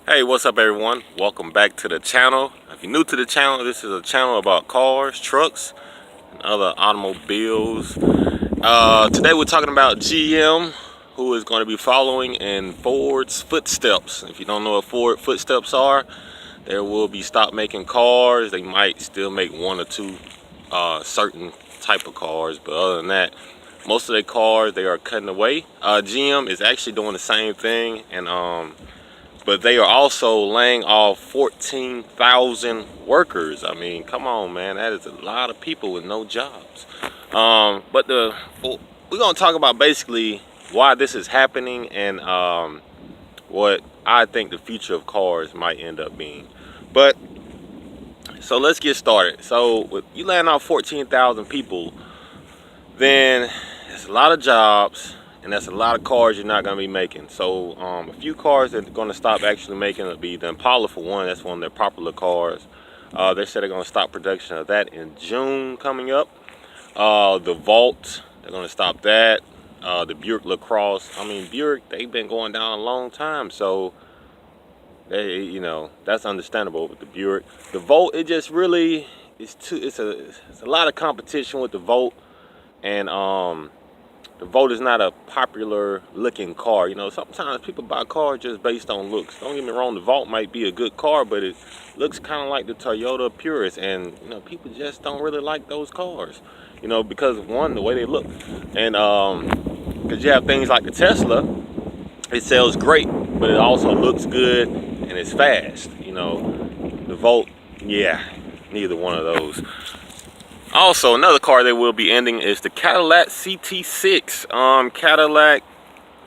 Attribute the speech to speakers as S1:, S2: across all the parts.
S1: Hey, what's up everyone? Welcome back to the channel. If you're new to the channel, this is a channel about cars, trucks, and other automobiles. Today we're talking about GM, who is going to be following in Ford's footsteps. If you don't know what Ford footsteps are, they will be stopped making cars. They might still make one or two certain type of cars, but other than that, most of their cars they are cutting away. GM is actually doing the same thing, and but they are also laying off 14,000 workers. I mean, come on, man, that is a lot of people with no jobs. We're gonna talk about basically why this is happening and what I think the future of cars might end up being. But so let's get started. So with you laying off 14,000 people, then it's a lot of jobs and that's a lot of cars you're not going to be making. So a few cars that are going to stop actually making will be the Impala for one. That's one of their popular cars. They said they're going to stop production of that in June coming up. The Volt, they're going to stop that. The Buick LaCrosse, I mean Buick, they've been going down a long time, so they, that's understandable with the Buick. The Volt, it just really it's a lot of competition with the Volt, and the Volt is not a popular looking car. You know, sometimes people buy cars just based on looks. Don't get me wrong, the Volt might be a good car, but it looks kind of like the Toyota Prius, and people just don't really like those cars. Because one, the way they look, and because you have things like the Tesla, it sells great, but it also looks good and it's fast. The Volt, yeah, neither one of those. Also, another car that will be ending is the Cadillac CT6. Cadillac,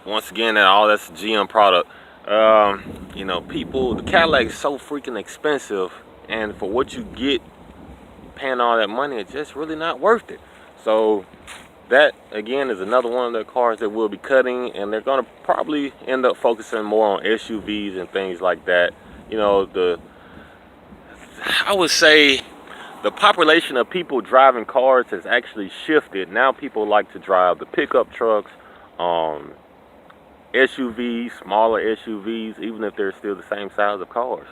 S1: once again, that's a GM product. The Cadillac is so freaking expensive, and for what you get, paying all that money, it's just really not worth it. So that again is another one of the cars that will be cutting, and they're gonna probably end up focusing more on SUVs and things like that. I would say the population of people driving cars has actually shifted. Now people like to drive the pickup trucks, SUVs, smaller SUVs, even if they're still the same size of cars.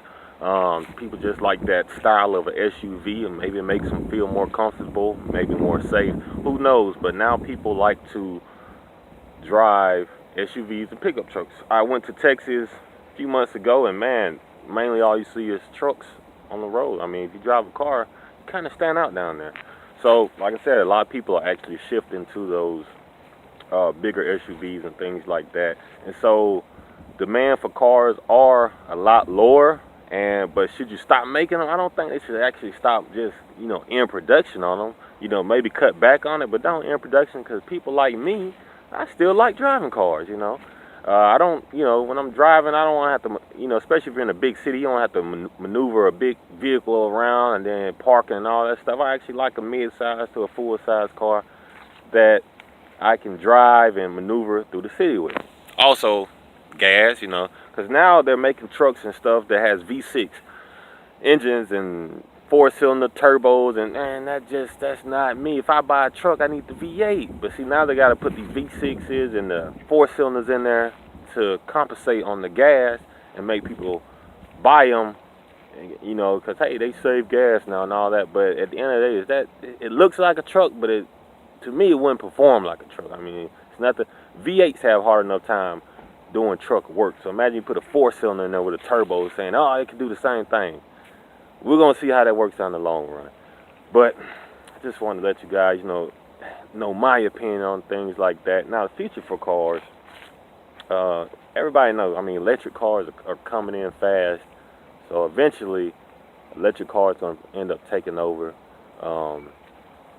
S1: People just like that style of an SUV, and maybe it makes them feel more comfortable, maybe more safe. Who knows? But now people like to drive SUVs and pickup trucks. I went to Texas a few months ago, and man, mainly all you see is trucks on the road. I mean, if you drive a car, you kind of stand out down there. So, like I said, a lot of people are actually shifting to those bigger SUVs and things like that. And so, demand for cars are a lot lower. But should you stop making them? I don't think they should actually stop just in production on them. Maybe cut back on it, but don't end production, because people like me, I still like driving cars. I don't, when I'm driving, I don't want to have to, especially if you're in a big city, you don't have to maneuver a big vehicle around and then parking and all that stuff. I actually like a mid-size to a full-size car that I can drive and maneuver through the city with. Also, gas, because now they're making trucks and stuff that has V6 engines and four-cylinder turbos, and man, that's not me. If I buy a truck, I need the V8. But see, now they got to put these V6s and the four cylinders in there to compensate on the gas and make people buy them. Because hey, they save gas now and all that. But at the end of the day, it looks like a truck, but to me, it wouldn't perform like a truck. I mean, it's not the V8s have hard enough time doing truck work. So imagine you put a four-cylinder in there with a turbo, saying, oh, it can do the same thing. We're going to see how that works out in the long run. But I just wanted to let you guys know my opinion on things like that. Now, the future for cars, everybody knows, I mean, electric cars are coming in fast. So eventually, electric cars are going to end up taking over.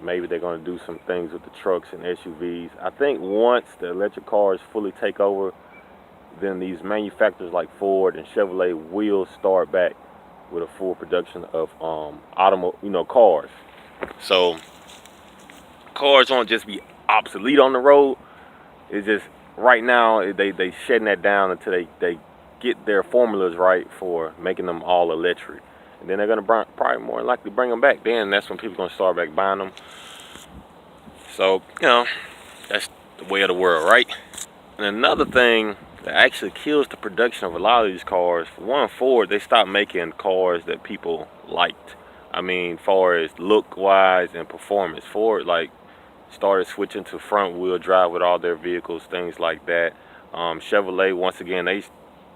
S1: Maybe they're going to do some things with the trucks and SUVs. I think once the electric cars fully take over, then these manufacturers like Ford and Chevrolet will start back with a full production of cars. So cars won't just be obsolete on the road. It's just right now they shutting that down until they get their formulas right for making them all electric. And then they're gonna probably more likely bring them back. Then that's when people are gonna start back buying them. So that's the way of the world, right? And another thing that actually kills the production of a lot of these cars. For one, Ford, they stopped making cars that people liked. I mean, far as look wise and performance, Ford like started switching to front wheel drive with all their vehicles, things like that. Chevrolet, once again, they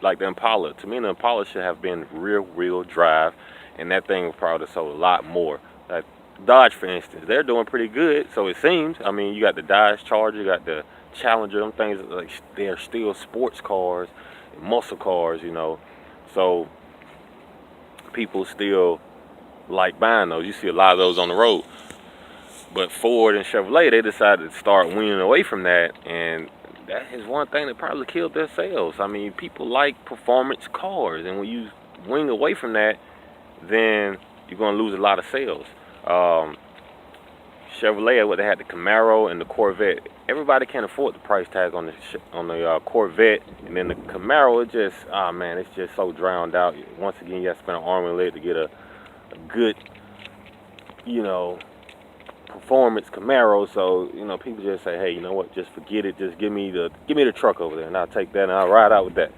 S1: like the Impala. To me, the Impala should have been rear wheel drive, and that thing would probably have sold a lot more. Like Dodge, for instance, they're doing pretty good, so it seems. I mean, you got the Dodge Charger, you got the Challenger, them things, like they're still sports cars, muscle cars, you know. So people still like buying those. You see a lot of those on the road. But Ford and Chevrolet, they decided to start weaning away from that, and that is one thing that probably killed their sales. I mean, people like performance cars, and when you wing away from that, then you're going to lose a lot of sales. Chevrolet, what they had, the Camaro and the Corvette. Everybody can't afford the price tag on the Corvette, and then the Camaro. It just, oh man, it's just so drowned out. Once again, you have to spend an arm and leg to get a good, you know, performance Camaro. So you know, people just say, hey, you know what, just forget it, just give me the truck over there, and I'll take that and I'll ride out with that.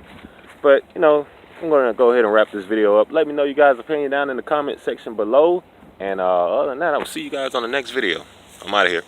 S1: But you know, I'm gonna go ahead and wrap this video up. Let me know you guys' opinion down in the comment section below, and other than that, I will see you guys on the next video. I'm out of here.